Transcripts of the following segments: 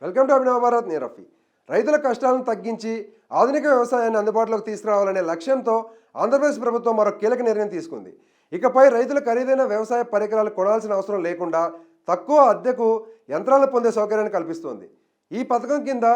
Welcome to అభినవ భారత్. నేను రఫీ. రైతుల కష్టాలను తగ్గించి ఆధునిక వ్యవసాయాన్ని అందుబాటులోకి తీసుకురావాలనే లక్ష్యంతో ఆంధ్రప్రదేశ్ ప్రభుత్వం మరో కీలక నిర్ణయం తీసుకుంది. ఇకపై రైతులు ఖరీదైన వ్యవసాయ పరికరాలు కొనాల్సిన అవసరం లేకుండా తక్కువ అద్దెకు యంత్రాలు పొందే సౌకర్యాన్ని కల్పిస్తోంది. ఈ పథకం కింద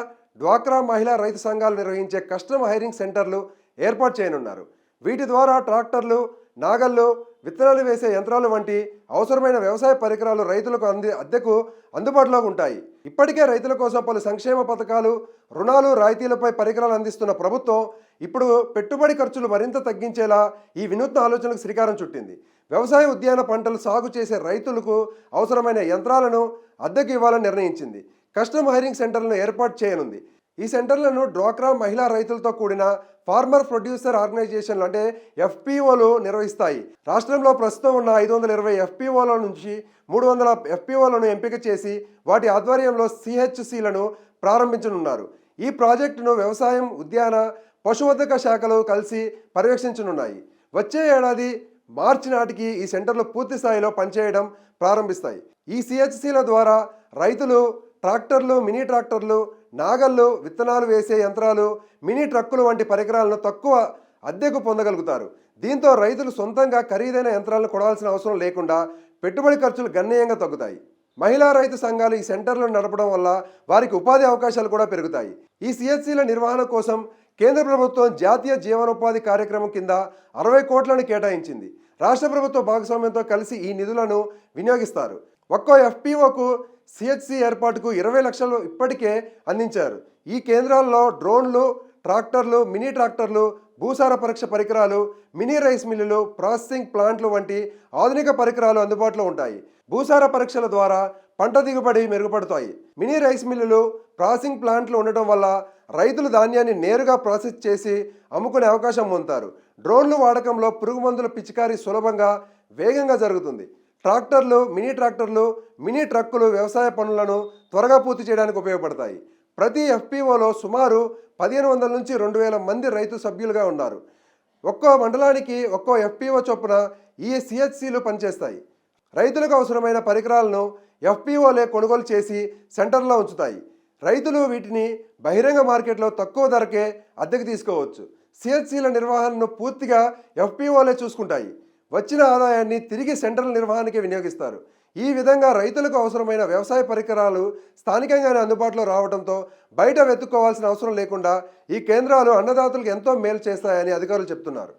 డ్వాక్రా మహిళా రైతు సంఘాలు నిర్వహించే కస్టమ్ హైరింగ్ సెంటర్లు ఏర్పాటు చేయనున్నారు. వీటి ద్వారా ట్రాక్టర్లు, నాగళ్ళు, విత్తనాలు వేసే యంత్రాలు వంటి అవసరమైన వ్యవసాయ పరికరాలు రైతులకు అద్దెకు అందుబాటులోకి ఉంటాయి. ఇప్పటికే రైతుల కోసం పలు సంక్షేమ పథకాలు, రుణాలు, రాయితీలపై పరికరాలు అందిస్తున్న ప్రభుత్వం ఇప్పుడు పెట్టుబడి ఖర్చులు మరింత తగ్గించేలా ఈ వినూత్న ఆలోచనకు శ్రీకారం చుట్టింది. వ్యవసాయ ఉద్యాన పంటలు సాగు చేసే రైతులకు అవసరమైన యంత్రాలను అద్దెకు ఇవ్వాలని నిర్ణయించింది. కస్టమ్ హైరింగ్ సెంటర్లను ఏర్పాటు చేయనుంది. ఈ సెంటర్లను డ్వాక్రా మహిళా రైతులతో కూడిన ఫార్మర్ ప్రొడ్యూసర్ ఆర్గనైజేషన్లు అంటే ఎఫ్పిఓలు నిర్వహిస్తాయి. రాష్ట్రంలో ప్రస్తుతం ఉన్న 520 ఎఫ్పిఓల నుంచి 300 ఎఫ్పిఓలను ఎంపిక చేసి వాటి ఆధ్వర్యంలో సిహెచ్సిలను ప్రారంభించనున్నారు. ఈ ప్రాజెక్టును వ్యవసాయం, ఉద్యాన, పశువర్ధక శాఖలు కలిసి పర్యవేక్షించనున్నాయి. వచ్చే ఏడాది మార్చి నాటికి ఈ సెంటర్లు పూర్తి స్థాయిలో పనిచేయడం ప్రారంభిస్తాయి. ఈ సిహెచ్సిల ద్వారా రైతులు ట్రాక్టర్లు, మినీ ట్రాక్టర్లు, నాగళ్ళు, విత్తనాలు వేసే యంత్రాలు, మినీ ట్రక్కులు వంటి పరికరాలను తక్కువ అద్దెకు పొందగలుగుతారు. దీంతో రైతులు సొంతంగా ఖరీదైన యంత్రాలను కొనాల్సిన అవసరం లేకుండా పెట్టుబడి ఖర్చులు గణనీయంగా తగ్గుతాయి. మహిళా రైతు సంఘాలు ఈ సెంటర్లను నడపడం వల్ల వారికి ఉపాధి అవకాశాలు కూడా పెరుగుతాయి. ఈ సిహెచ్సిల నిర్వహణ కోసం కేంద్ర ప్రభుత్వం జాతీయ జీవనోపాధి కార్యక్రమం కింద 60 కోట్లను కేటాయించింది. రాష్ట్ర ప్రభుత్వ భాగస్వామ్యంతో కలిసి ఈ నిధులను వినియోగిస్తారు. ఒక్కో ఎఫ్పిఓకు సిహెచ్సి ఏర్పాటుకు 20 లక్షలు ఇప్పటికే అందించారు. ఈ కేంద్రాల్లో డ్రోన్లు, ట్రాక్టర్లు, మినీ ట్రాక్టర్లు, భూసార పరీక్ష పరికరాలు, మినీ రైస్ మిల్లులు, ప్రాసెసింగ్ ప్లాంట్లు వంటి ఆధునిక పరికరాలు అందుబాటులో ఉంటాయి. భూసార పరీక్షల ద్వారా పంట దిగుబడి మెరుగుపడతాయి. మినీ రైస్ మిల్లులు, ప్రాసెసింగ్ ప్లాంట్లు ఉండటం వల్ల రైతులు ధాన్యాన్ని నేరుగా ప్రాసెస్ చేసి అమ్ముకునే అవకాశం పొందుతారు. డ్రోన్లు వాడకంలో పురుగు మందుల పిచికారీ సులభంగా, వేగంగా జరుగుతుంది. ట్రాక్టర్లు, మినీ ట్రాక్టర్లు, మినీ ట్రక్కులు వ్యవసాయ పనులను త్వరగా పూర్తి చేయడానికి ఉపయోగపడతాయి. ప్రతి ఎఫ్పిఓలో సుమారు 1500 నుంచి 2000 మంది రైతు సభ్యులుగా ఉన్నారు. ఒక్కో మండలానికి ఒక్కో ఎఫ్పిఓ చొప్పున ఈ సిహెచ్సిలు పనిచేస్తాయి. రైతులకు అవసరమైన పరికరాలను ఎఫ్పిఓలే కొనుగోలు చేసి సెంటర్లో ఉంచుతాయి. రైతులు వీటిని బహిరంగ మార్కెట్లో తక్కువ ధరకే అద్దెకు తీసుకోవచ్చు. సిహెచ్సిల నిర్వహణను పూర్తిగా ఎఫ్పిఓలే చూసుకుంటాయి. వచ్చిన ఆదాయాన్ని తిరిగి సెంటర్ల నిర్వహణకే వినియోగిస్తారు. ఈ విధంగా రైతులకు అవసరమైన వ్యవసాయ పరికరాలు స్థానికంగానే అందుబాటులో రావడంతో బయట వెతుక్కోవాల్సిన అవసరం లేకుండా ఈ కేంద్రాలు అన్నదాతలకు ఎంతో మేలు చేస్తాయని అధికారులు చెప్తున్నారు.